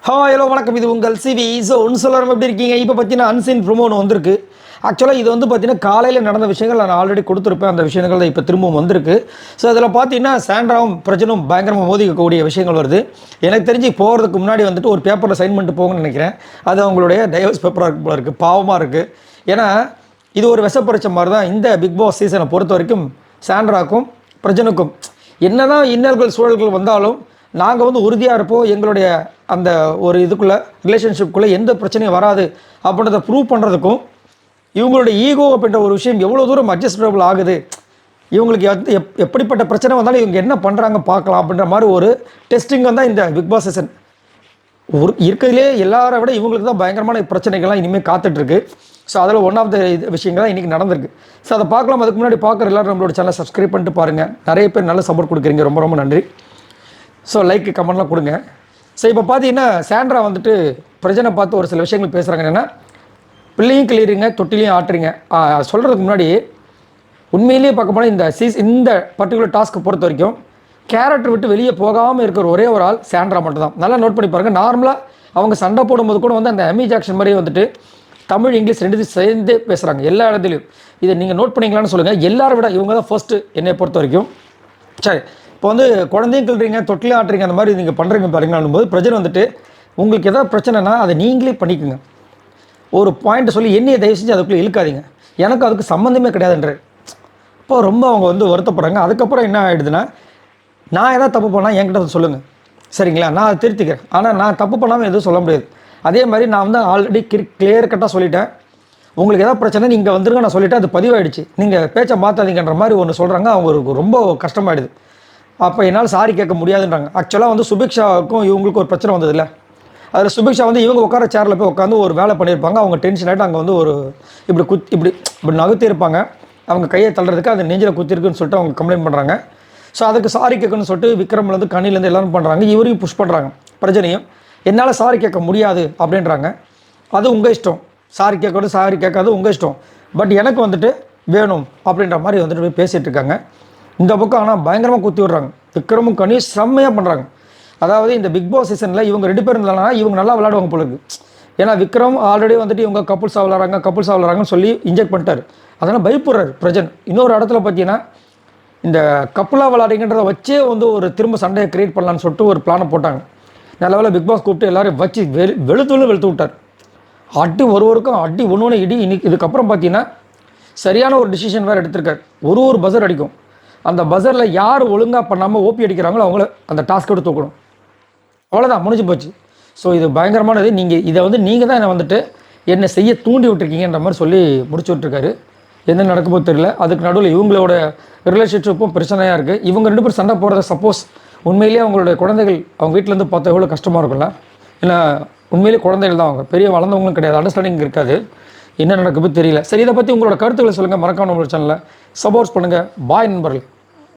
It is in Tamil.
ஹலோ வணக்கம். இது உங்கள் சிவி. ஸோ ஒன்று சொல்லணும் எப்படி இருக்கீங்க? இப்போ பார்த்தீங்கன்னா அன்சீன் ப்ரோமோ ஒன்று வந்திருக்கு. ஆக்சுவலாக இது வந்து பார்த்தீங்கன்னா காலையில் நடந்த விஷயங்கள் நான் ஆல்ரெடி கொடுத்துருப்பேன். அந்த விஷயங்கள் தான் இப்போ திரும்பவும் வந்திருக்கு. ஸோ அதில் பார்த்தீங்கன்னா சாண்ட்ராவும் பிரஜனும் பயங்கரமாக மோதிக்கக்கூடிய விஷயங்கள் வருது. எனக்கு தெரிஞ்சு போகிறதுக்கு முன்னாடி வந்துட்டு ஒரு பேப்பரில் சைன் பண்ணிட்டு போங்கன்னு நினைக்கிறேன். அது அவங்களுடைய டைவர்ஸ் பேப்பராக இருக்கு போல இருக்குது. பாவமாக இருக்குது. ஏன்னா இது ஒரு விஷப்பரிச்ச மாதிரி தான் இந்த பிக் பாஸ் சீசனை பொறுத்த வரைக்கும் சாண்ட்ராக்கும் பிரஜனுக்கும் என்ன தான் இன்னல்கள் சூழல்கள் வந்தாலும் நாங்கள் வந்து உறுதியாக இருப்போம். எங்களுடைய அந்த ஒரு இதுக்குள்ளே ரிலேஷன்ஷிப்புக்குள்ளே எந்த பிரச்சனையும் வராது அப்படின்றத ப்ரூவ் பண்ணுறதுக்கும் இவங்களுடைய ஈகோ அப்படின்ற ஒரு விஷயம் எவ்வளோ தூரம் அட்ஜஸ்டபிள் ஆகுது, இவங்களுக்கு எப்படிப்பட்ட பிரச்சனை வந்தாலும் இவங்க என்ன பண்ணுறாங்க பார்க்கலாம் அப்படின்ற மாதிரி ஒரு டெஸ்டிங் தான் இந்த பிக் பாஸ் சீசன். இருக்கிறதுலே எல்லாரை விட இவங்களுக்கு தான் பயங்கரமான பிரச்சனைகள்லாம் இனிமேல் காத்துட்ருக்கு. ஸோ அதில் ஒன் ஆஃப் த விஷயங்கள் தான் இன்றைக்கி நடந்திருக்கு. ஸோ அதை பார்க்கலாம். அதுக்கு முன்னாடி பார்க்குற எல்லோரும் நம்மளோட சேனலை சப்ஸ்கிரைப் பண்ணிட்டு பாருங்கள். நிறைய பேர் நல்ல சப்போர்ட் கொடுக்குறீங்க, ரொம்ப ரொம்ப நன்றி. ஸோ லைக் கமெண்ட்லாம் கொடுங்க. ஸோ இப்போ பார்த்தீங்கன்னா சாண்ட்ரா வந்துட்டு பிரஜனை பார்த்து ஒரு சில விஷயங்கள் பேசுகிறாங்க. என்னென்னா பிள்ளையும் கிளியறிங்க தொட்டிலையும் ஆட்டுறீங்க. சொல்கிறதுக்கு முன்னாடி உண்மையிலேயே பார்க்க போனால் இந்த பர்டிகுலர் டாஸ்க்கை பொறுத்த வரைக்கும் கேரக்டர் விட்டு வெளியே போகாமல் இருக்கிற ஒரே ஒரு ஆள் சாண்ட்ரா மட்டும் தான். நல்லா நோட் பண்ணி பாருங்கள். நார்மலாக அவங்க சண்டை போடும்போது கூட வந்து அந்த எமி ஜாக்சன் மாதிரியே வந்துட்டு தமிழ் இங்கிலீஷ் ரெண்டுத்தையும் சேர்ந்தே பேசுகிறாங்க எல்லா இடத்துலையும். இதை நீங்கள் நோட் பண்ணிங்களான்னு சொல்லுங்கள். எல்லாரும் விட இவங்க தான் ஃபர்ஸ்ட்டு என்னை பொறுத்த வரைக்கும். சரி, இப்போ வந்து குழந்தையும் கிள்றீங்க தொட்டிலையும் ஆட்டுறீங்க, அந்த மாதிரி நீங்கள் பண்ணுறீங்க பாருங்களான் போது பிரச்சனை வந்துட்டு உங்களுக்கு எதாவது பிரச்சனைனா அதை நீங்களே பண்ணிக்கோங்க. ஒரு பாயிண்ட்டை சொல்லி என்னையை தயவு செஞ்சு அதுக்குள்ளே இழுக்காதீங்க. எனக்கு அதுக்கு சம்மந்தமே கிடையாதுன்ற இப்போ ரொம்ப அவங்க வந்து வருத்தப்படுறாங்க. அதுக்கப்புறம் என்ன ஆகிடுதுன்னா, நான் எதாவது தப்பு பண்ணால் என்கிட்ட அதை சொல்லுங்கள், சரிங்களா? நான் அதை திருத்திக்கிறேன். ஆனால் நான் தப்பு பண்ணாமல் எதுவும் சொல்ல முடியாது. அதே மாதிரி நான் வந்து ஆல்ரெடி கிளியர் கட்டாக சொல்லிட்டேன். உங்களுக்கு எதாவது பிரச்சனை நீங்கள் வந்துருங்க, நான் சொல்லிவிட்டேன். அது பதிவாயிடுச்சு. நீங்கள் பேச்சை மாற்றாதீங்கன்ற மாதிரி ஒன்று சொல்கிறாங்க. அவங்களுக்கு ரொம்ப கஷ்டமாயிடுது. அப்போ என்னால் சாரி கேட்க முடியாதுன்றாங்க. ஆக்சுவலாக வந்து சுபிக்ஷாவுக்கும் இவங்களுக்கும் ஒரு பிரச்சனை வந்ததில்ல. அதில் சுபிக்ஷா வந்து இவங்க உட்கார சேரில் போய் உட்காந்து ஒரு வேலை பண்ணியிருப்பாங்க. அவங்க டென்ஷன் ஆகிட்டு அங்கே வந்து ஒரு இப்படி நகர்த்தியிருப்பாங்க. அவங்க கையை தள்ளுறதுக்கு அது நெஞ்சில் குத்திருக்குன்னு சொல்லிட்டு அவங்க கம்ப்ளைண்ட் பண்ணுறாங்க. ஸோ அதுக்கு சாரி கேட்கணும்னு சொல்லிட்டு விக்ரம்லேருந்து கண்ணிலேருந்து எல்லோரும் பண்ணுறாங்க. இவரையும் புஷ் பண்ணுறாங்க பிரச்சனையும். என்னால் சாரி கேட்க முடியாது அப்படின்றாங்க. அது உங்கள் இஷ்டம். சாரி கேட்கறது சாரி கேட்காது உங்கள் இஷ்டம். பட் எனக்கு வந்துட்டு வேணும் அப்படின்ற மாதிரி வந்துட்டு போய் பேசிகிட்டு இருக்காங்க. இந்த பக்கம் ஆனால் பயங்கரமாக குத்தி விட்றாங்க. விக்ரமும் கனியும் செம்மையாக பண்ணுறாங்க. அதாவது இந்த பிக் பாஸ் சீசனில் இவங்க 2 பேர் இருந்தாங்கன்னா இவங்க நல்லா விளையாடுவாங்க போல இருக்குது. ஏன்னா விக்ரம் ஆல்ரெடி வந்துட்டு இவங்க கப்புள்ஸாக விளாட்றாங்கன்னு சொல்லி இன்ஜெக்ட் பண்ணிட்டார். அதனால் பயப்படுறாரு பிரஜன். இன்னொரு இடத்துல பார்த்தீங்கன்னா இந்த கப்புலாக விளாடுங்கன்றதை வச்சே வந்து ஒரு திரும்ப சண்டையை க்ரியேட் பண்ணலான்னு சொல்லிட்டு ஒரு பிளானை போட்டாங்க. நல்ல வேலை பிக் பாஸ் கூப்பிட்டு எல்லோரும் வச்சு வெளுத்து விட்டார். அடி ஒருவருக்கும் அடி ஒன்று இடி. இன்னைக்கு இதுக்கப்புறம் பார்த்தீங்கன்னா சரியான ஒரு டிசிஷன் வேறு எடுத்திருக்காரு. ஒரு பஸர் அடிக்கும். அந்த பஸரில் யார் ஒழுங்காக பண்ணாமல் ஓபி அடிக்கிறாங்களோ அவங்கள அந்த டாஸ்க் எடுத்து தூக்கணும். அவ்வளோதான், முடிஞ்சு போச்சு. ஸோ இது பயங்கரமானது. இதை வந்து நீங்கள் தான் என்னை செய்ய தூண்டி விட்டுருக்கீங்கன்ற மாதிரி சொல்லி முடிச்சு விட்ருக்காரு. என்ன நடக்குமோ தெரியல. அதுக்கு நடுவில் இவங்களோட ரிலேஷன்ஷிப்பும் பிரச்சனையாக இருக்குது. இவங்க 2 பேர் சண்டை போடுறத சப்போஸ் உண்மையிலேயே அவங்களுடைய குழந்தைகள் அவங்க வீட்டிலேருந்து பார்த்தா எவ்வளோ கஷ்டமாக இருக்கும்ல. ஏன்னா உண்மையிலேயே குழந்தைகள் தான், அவங்க பெரிய வளர்ந்தவங்களும் கிடையாது. அண்டர்ஸ்டாண்டிங் இருக்காது. என்ன நடக்குது தெரியல. சரி, இதை பற்றி உங்களோட கருத்துக்களை சொல்லுங்கள். மறக்காம நம்மளோட சேனலை சப்போர்ட் பண்ணுங்கள். பாய் நண்பர்கள்.